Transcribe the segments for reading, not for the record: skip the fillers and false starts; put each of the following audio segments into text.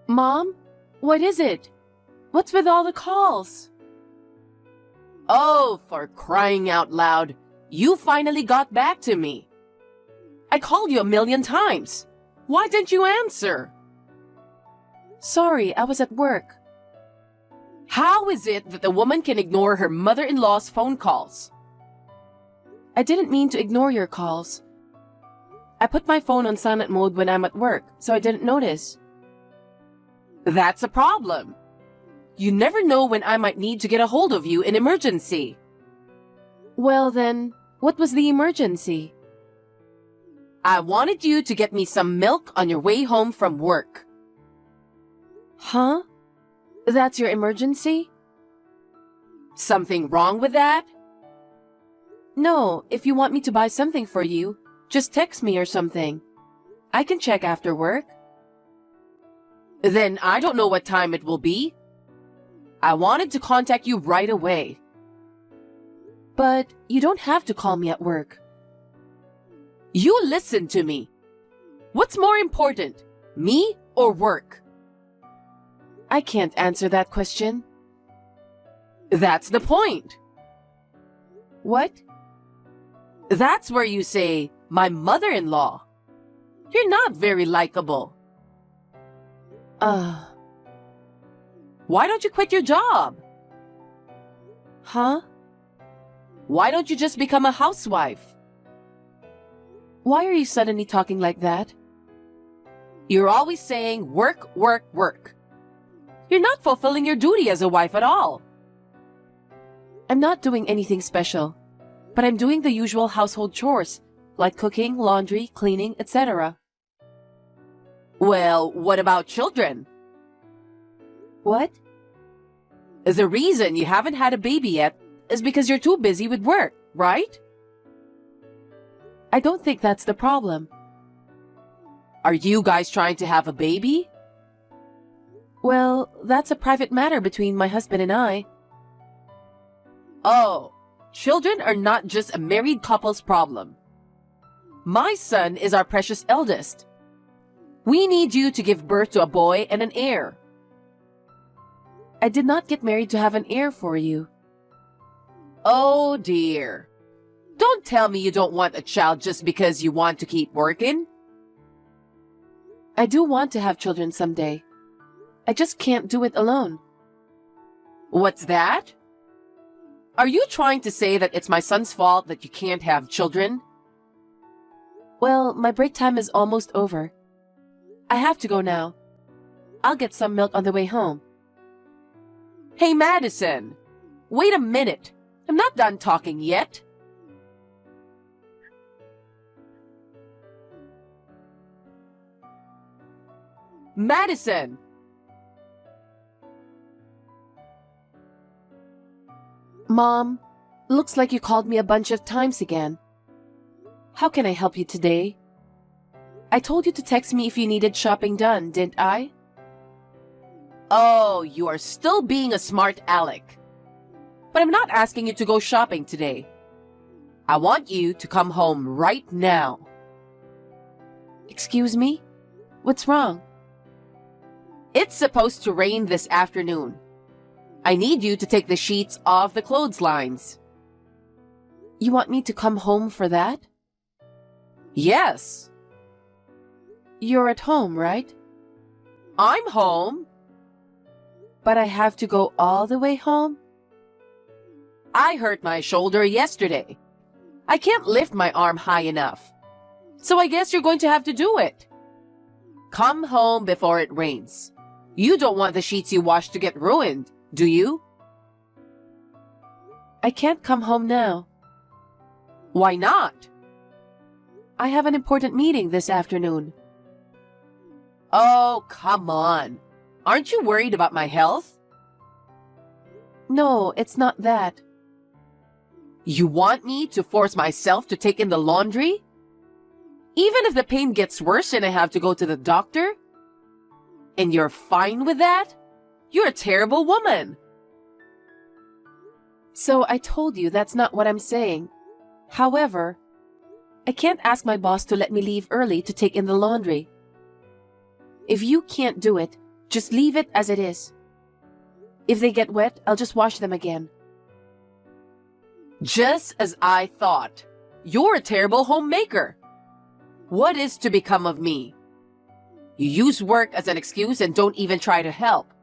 Mom? What is it? What's with all the calls? Oh, for crying out loud. You finally got back to me. I called you 1,000,000 times. Why didn't you answer? Sorry, I was at work. How is it that a woman can ignore her mother-in-law's phone calls? I didn't mean to ignore your calls. I put my phone on silent mode when I'm at work, so I didn't notice. That's a problem. You never know when I might need to get a hold of you in emergency. Well then, what was the emergency? I wanted you to get me some milk on your way home from work. Huh? That's your emergency? Something wrong with that? No, if you want me to buy something for you, just text me or something. I can check after work. Then I don't know what time it will be. I wanted to contact you right away. But you don't have to call me at work. You listen to me. What's more important, me or work? I can't answer that question. That's the point. What? That's where you say, my mother-in-law. You're not very likable. Why don't you quit your job? Huh? Why don't you just become a housewife? Why are you suddenly talking like that? You're always saying work, work, work. You're not fulfilling your duty as a wife at all. I'm not doing anything special, but I'm doing the usual household chores, like cooking, laundry, cleaning, etc. Well, what about children? What? The reason you haven't had a baby yet is because you're too busy with work, right? I don't think that's the problem. Are you guys trying to have a baby? Well, that's a private matter between my husband and I. Oh, children are not just a married couple's problem. My son is our precious eldest. We need you to give birth to a boy and an heir. I did not get married to have an heir for you. Oh dear. Don't tell me you don't want a child just because you want to keep working. I do want to have children someday. I just can't do it alone. What's that? Are you trying to say that it's my son's fault that you can't have children? Well, my break time is almost over. I have to go now. I'll get some milk on the way home. Hey, Madison. Wait a minute. I'm not done talking yet. Madison! Mom, looks like you called me a bunch of times again. How can I help you today? I told you to text me if you needed shopping done, didn't I? Oh, you are still being a smart aleck. But I'm not asking you to go shopping today. I want you to come home right now. Excuse me? What's wrong? It's supposed to rain this afternoon. I need you to take the sheets off the clotheslines. You want me to come home for that? Yes. You're at home, right? I'm home. But I have to go all the way home? I hurt my shoulder yesterday. I can't lift my arm high enough. So I guess you're going to have to do it. Come home before it rains. You don't want the sheets you washed to get ruined, do you? I can't come home now. Why not? I have an important meeting this afternoon. Oh, come on. Aren't you worried about my health? No, it's not that. You want me to force myself to take in the laundry? Even if the pain gets worse and I have to go to the doctor? And you're fine with that? You're a terrible woman. So I told you that's not what I'm saying. However, I can't ask my boss to let me leave early to take in the laundry. If you can't do it, Just leave it as it is. If they get wet, I'll just wash them again. Just as I thought. You're a terrible homemaker. What is to become of me? You use work as an excuse and don't even try to help.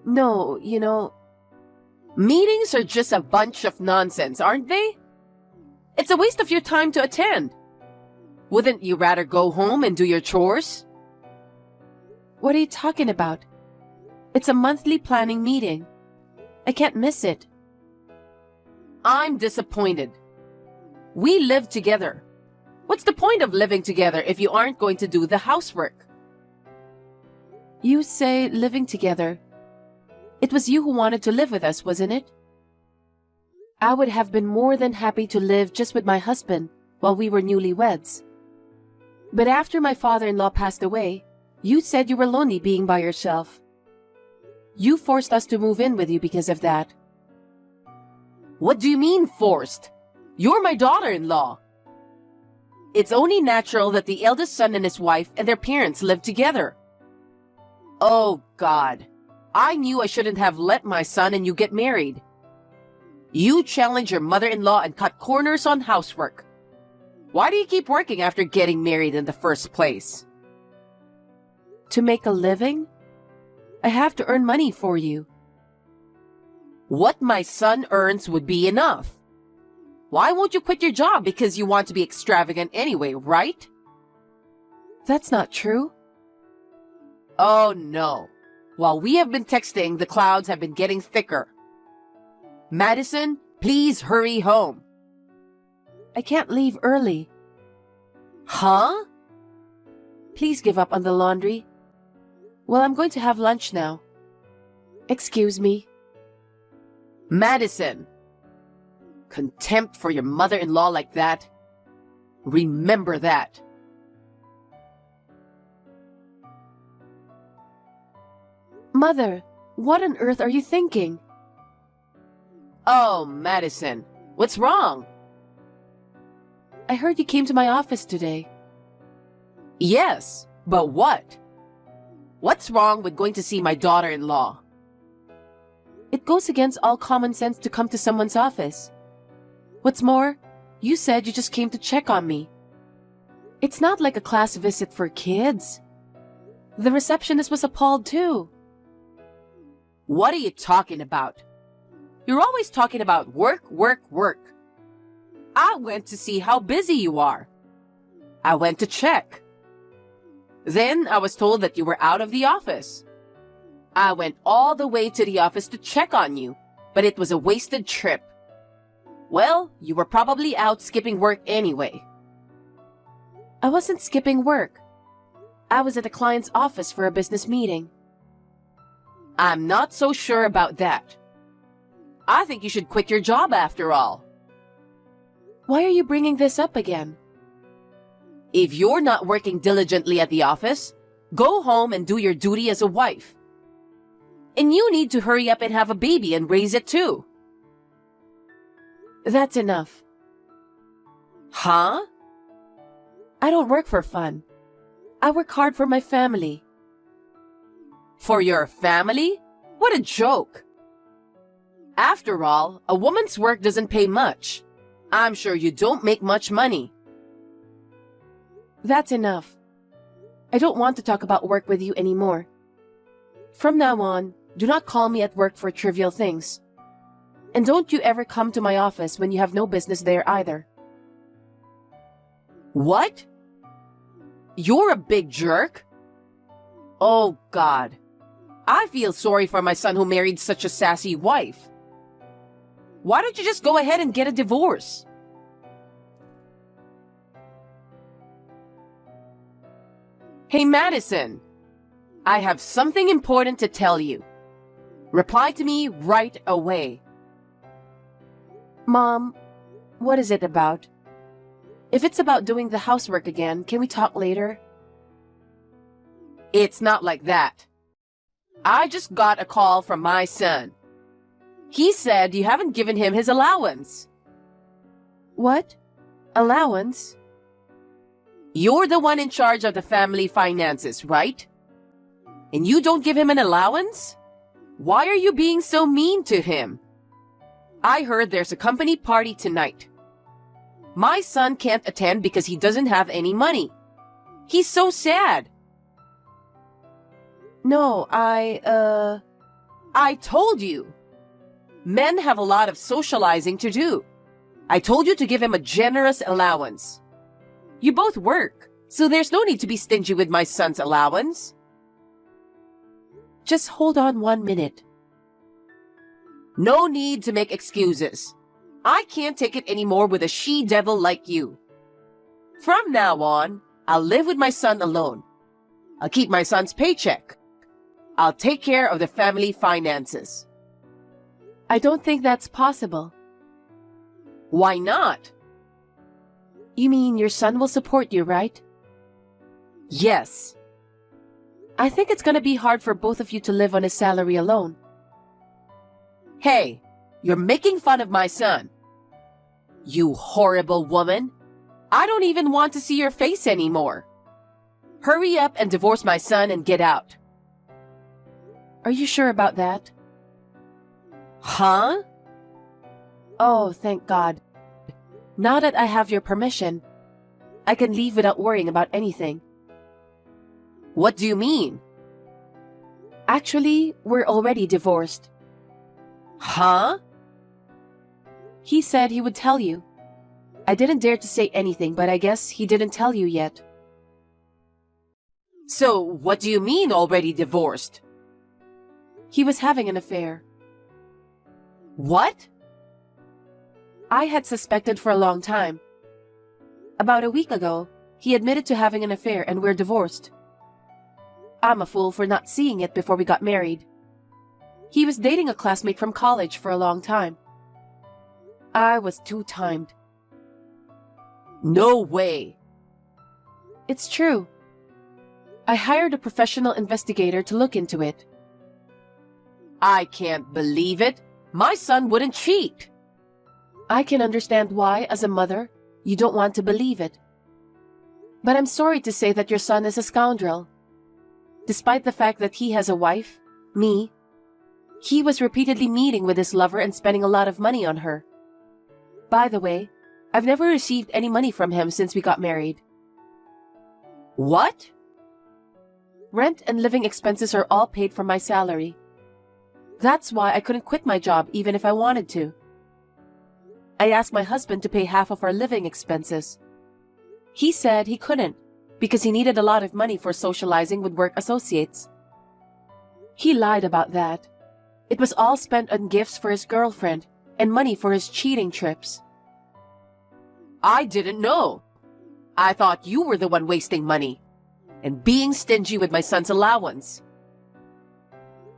No, meetings are just a bunch of nonsense, aren't they? It's a waste of your time to attend. Wouldn't you rather go home and do your chores? What are you talking about? It's a monthly planning meeting. I can't miss it. I'm disappointed. We live together. What's the point of living together if you aren't going to do the housework? You say living together. It was you who wanted to live with us, wasn't it? I would have been more than happy to live just with my husband while we were newlyweds. But after my father-in-law passed away, you said you were lonely being by yourself. You forced us to move in with you because of that. What do you mean forced? You're my daughter-in-law. It's only natural that the eldest son and his wife and their parents live together. Oh, God. I knew I shouldn't have let my son and you get married. You challenge your mother-in-law and cut corners on housework. Why do you keep working after getting married in the first place? To make a living? I have to earn money for you. What my son earns would be enough. Why won't you quit your job because you want to be extravagant anyway, right? That's not true. Oh, no. While we have been texting, the clouds have been getting thicker. Madison, please hurry home. I can't leave early. Huh? Please give up on the laundry. Well, I'm going to have lunch now. Excuse me. Madison! Contempt for your mother-in-law like that? Remember that. Mother, what on earth are you thinking? Oh, Madison, what's wrong? I heard you came to my office today. Yes, but what? What's wrong with going to see my daughter-in-law? It goes against all common sense to come to someone's office. What's more, you said you just came to check on me. It's not like a class visit for kids. The receptionist was appalled too. What are you talking about? You're always talking about work, work, work. I went to see how busy you are. I went to check. Then I was told that you were out of the office. I went all the way to the office to check on you, but it was a wasted trip. Well, you were probably out skipping work anyway. I wasn't skipping work. I was at a client's office for a business meeting. I'm not so sure about that. I think you should quit your job after all. Why are you bringing this up again? If you're not working diligently at the office, go home and do your duty as a wife. And you need to hurry up and have a baby and raise it too. That's enough. Huh? I don't work for fun. I work hard for my family. For your family? What a joke. After all, a woman's work doesn't pay much. I'm sure you don't make much money. That's enough. I don't want to talk about work with you anymore. From now on, do not call me at work for trivial things. And don't you ever come to my office when you have no business there either. What? You're a big jerk? Oh, God. I feel sorry for my son who married such a sassy wife. Why don't you just go ahead and get a divorce? Hey, Madison. I have something important to tell you. Reply to me right away. Mom, what is it about? If it's about doing the housework again, can we talk later? It's not like that. I just got a call from my son. He said you haven't given him his allowance. What? Allowance? You're the one in charge of the family finances, right? And you don't give him an allowance? Why are you being so mean to him? I heard there's a company party tonight. My son can't attend because he doesn't have any money. He's so sad. No, I told you. Men have a lot of socializing to do. I told you to give him a generous allowance. You both work, so there's no need to be stingy with my son's allowance. Just hold on 1 minute. No need to make excuses. I can't take it anymore with a she-devil like you. From now on, I'll live with my son alone. I'll keep my son's paycheck. I'll take care of the family finances. I don't think that's possible. Why not? You mean your son will support you, right? Yes. I think it's gonna be hard for both of you to live on his salary alone. Hey, you're making fun of my son. You horrible woman. I don't even want to see your face anymore. Hurry up and divorce my son and get out. Are you sure about that? Huh? Oh, thank God. Now that I have your permission, I can leave without worrying about anything. What do you mean? Actually, we're already divorced. Huh? He said he would tell you. I didn't dare to say anything, but I guess he didn't tell you yet. So, what do you mean already divorced? He was having an affair. What? I had suspected for a long time. About a week ago, he admitted to having an affair and we're divorced. I'm a fool for not seeing it before we got married. He was dating a classmate from college for a long time. I was too timed. No way. It's true. I hired a professional investigator to look into it. I can't believe it. My son wouldn't cheat. I can understand why, as a mother, you don't want to believe it. But I'm sorry to say that your son is a scoundrel. Despite the fact that he has a wife, me, he was repeatedly meeting with his lover and spending a lot of money on her. By the way, I've never received any money from him since we got married. What? Rent and living expenses are all paid from my salary. That's why I couldn't quit my job even if I wanted to. I asked my husband to pay half of our living expenses. He said he couldn't because he needed a lot of money for socializing with work associates. He lied about that. It was all spent on gifts for his girlfriend and money for his cheating trips. I didn't know. I thought you were the one wasting money and being stingy with my son's allowance.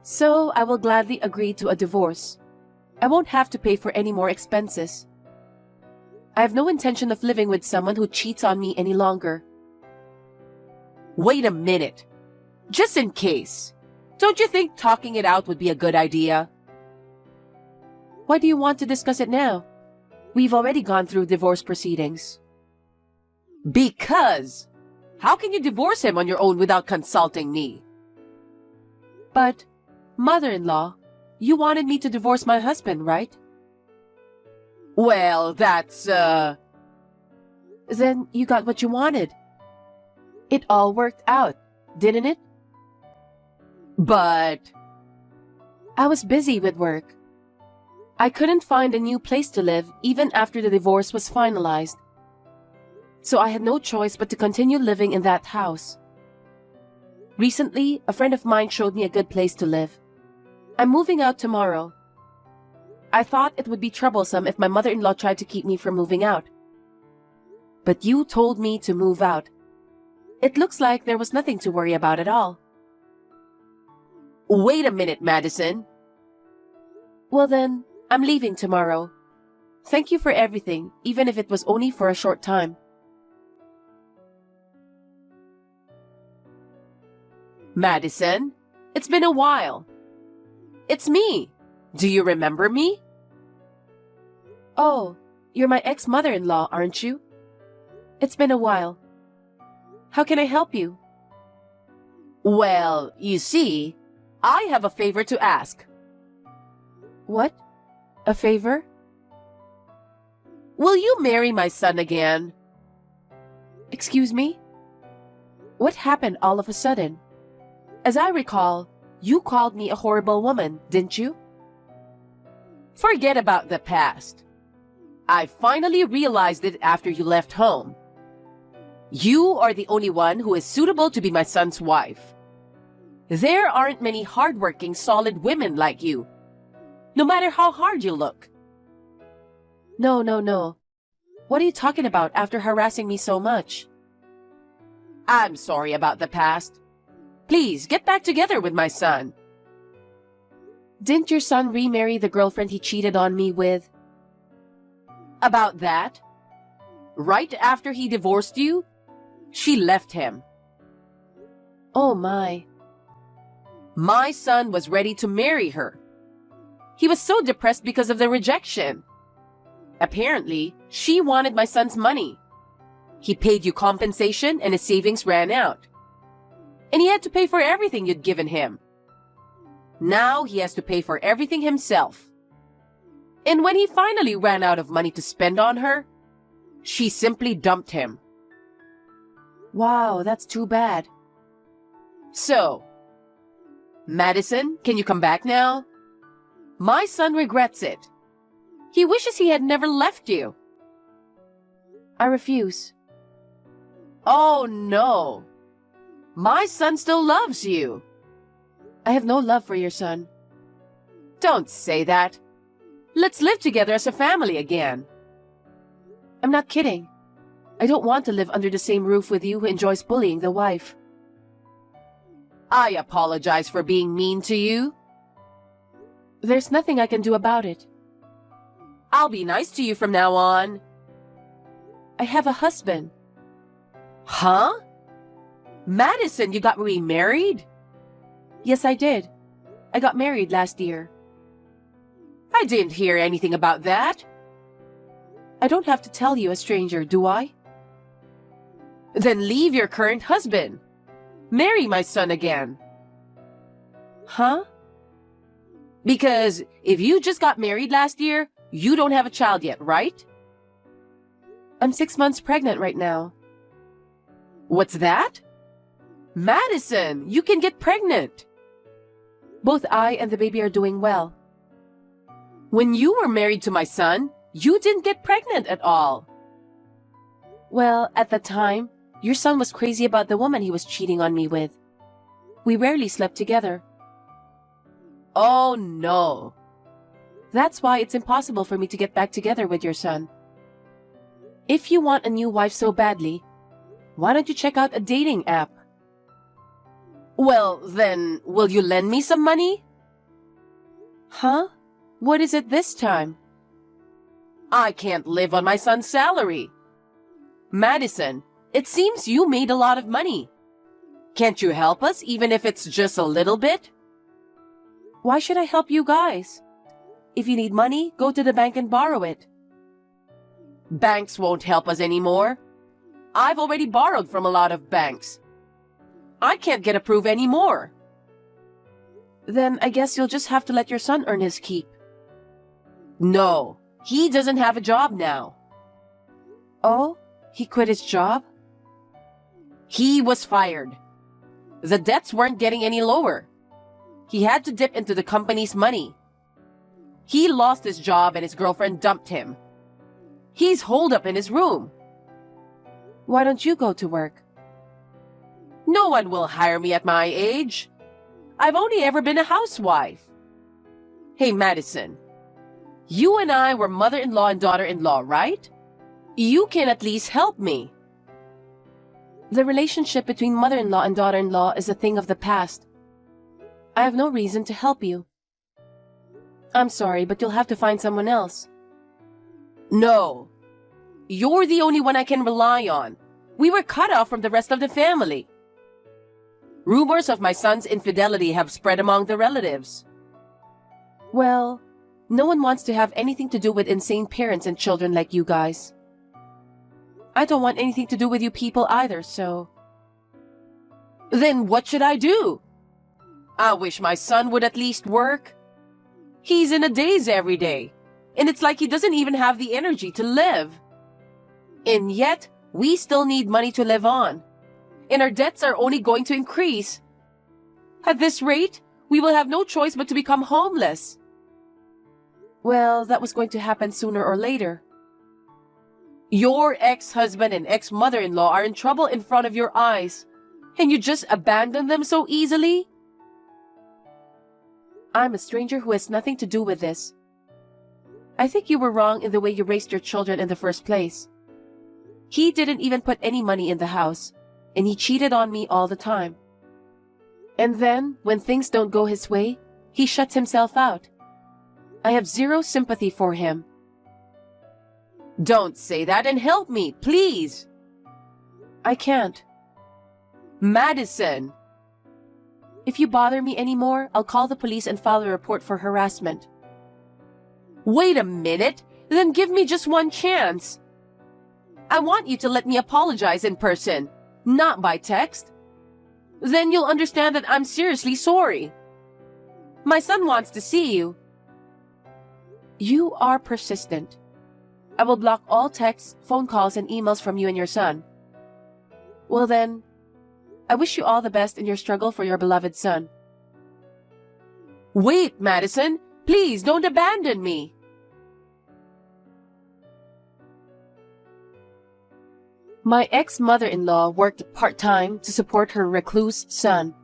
So I will gladly agree to a divorce. I won't have to pay for any more expenses. I have no intention of living with someone who cheats on me any longer. Wait a minute. Just in case, don't you think talking it out would be a good idea? Why do you want to discuss it now? We've already gone through divorce proceedings. Because how can you divorce him on your own without consulting me? But, mother-in-law, you wanted me to divorce my husband, right? Well, that's, Then you got what you wanted. It all worked out, didn't it? But I was busy with work. I couldn't find a new place to live even after the divorce was finalized. So I had no choice but to continue living in that house. Recently, a friend of mine showed me a good place to live. I'm moving out tomorrow. I thought it would be troublesome if my mother-in-law tried to keep me from moving out. But you told me to move out. It looks like there was nothing to worry about at all. Wait a minute, Madison. Well then, I'm leaving tomorrow. Thank you for everything, even if it was only for a short time. Madison, it's been a while. It's me. Do you remember me? Oh, you're my ex-mother-in-law, aren't you? It's been a while. How can I help you? Well, you see, I have a favor to ask. What? A favor? Will you marry my son again? Excuse me? What happened all of a sudden? As I recall, you called me a horrible woman, didn't you? Forget about the past. I finally realized it after you left home. You are the only one who is suitable to be my son's wife. There aren't many hardworking, solid women like you, no matter how hard you look. No. What are you talking about after harassing me so much? I'm sorry about the past. Please, get back together with my son. Didn't your son remarry the girlfriend he cheated on me with? About that? Right after he divorced you, she left him. Oh my. My son was ready to marry her. He was so depressed because of the rejection. Apparently, she wanted my son's money. He paid you compensation and his savings ran out. And he had to pay for everything you'd given him. Now he has to pay for everything himself. And when he finally ran out of money to spend on her, she simply dumped him. Wow, that's too bad. So, Madison, can you come back now? My son regrets it. He wishes he had never left you. I refuse. Oh no. My son still loves you. I have no love for your son. Don't say that. Let's live together as a family again. I'm not kidding. I don't want to live under the same roof with you who enjoys bullying the wife. I apologize for being mean to you. There's nothing I can do about it. I'll be nice to you from now on. I have a husband. Huh? Madison, you got remarried? Yes, I did. I got married last year. I didn't hear anything about that. I don't have to tell you, a stranger, do I? Then leave your current husband. Marry my son again. Huh? Because if you just got married last year, you don't have a child yet, right? I'm 6 months pregnant right now. What's that? Madison, you can get pregnant. Both I and the baby are doing well. When you were married to my son, you didn't get pregnant at all. Well, at the time, your son was crazy about the woman he was cheating on me with. We rarely slept together. Oh no. That's why it's impossible for me to get back together with your son. If you want a new wife so badly, why don't you check out a dating app? Well, then, will you lend me some money? Huh? What is it this time? I can't live on my son's salary. Madison, it seems you made a lot of money. Can't you help us, even if it's just a little bit? Why should I help you guys? If you need money, go to the bank and borrow it. Banks won't help us anymore. I've already borrowed from a lot of banks. I can't get approved anymore. Then I guess you'll just have to let your son earn his keep. No, he doesn't have a job now. Oh, he quit his job? He was fired. The debts weren't getting any lower. He had to dip into the company's money. He lost his job and his girlfriend dumped him. He's holed up in his room. Why don't you go to work? No one will hire me at my age. I've only ever been a housewife. Hey, Madison. You and I were mother-in-law and daughter-in-law, right? You can at least help me. The relationship between mother-in-law and daughter-in-law is a thing of the past. I have no reason to help you. I'm sorry, but you'll have to find someone else. No. You're the only one I can rely on. We were cut off from the rest of the family. Rumors of my son's infidelity have spread among the relatives. Well, no one wants to have anything to do with insane parents and children like you guys. I don't want anything to do with you people either, so... Then what should I do? I wish my son would at least work. He's in a daze every day, and it's like he doesn't even have the energy to live. And yet, we still need money to live on, and our debts are only going to increase. At this rate, we will have no choice but to become homeless. Well, that was going to happen sooner or later. Your ex-husband and ex-mother-in-law are in trouble in front of your eyes, and you just abandon them so easily? I'm a stranger who has nothing to do with this. I think you were wrong in the way you raised your children in the first place. He didn't even put any money in the house, and he cheated on me all the time. And then, when things don't go his way, he shuts himself out. I have zero sympathy for him. Don't say that and help me, please. I can't. Madison! If you bother me anymore, I'll call the police and file a report for harassment. Wait a minute, then give me just one chance. I want you to let me apologize in person, not by text. Then you'll understand that I'm seriously sorry. My son wants to see you. You are persistent. I will block all texts, phone calls, and emails from you and your son. Well then, I wish you all the best in your struggle for your beloved son. Wait, Madison! Please don't abandon me! My ex-mother-in-law worked part-time to support her recluse son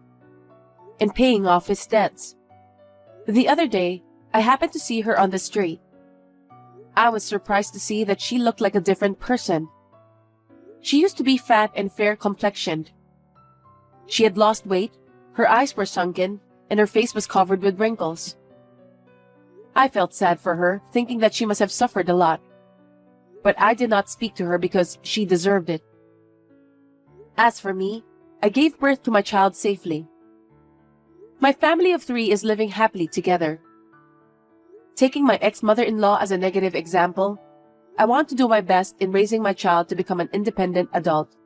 in paying off his debts. The other day, I happened to see her on the street. I was surprised to see that she looked like a different person. She used to be fat and fair-complexioned. She had lost weight, her eyes were sunken, and her face was covered with wrinkles. I felt sad for her, thinking that she must have suffered a lot. But I did not speak to her because she deserved it. As for me, I gave birth to my child safely. My family of 3 is living happily together. Taking my ex-mother-in-law as a negative example, I want to do my best in raising my child to become an independent adult.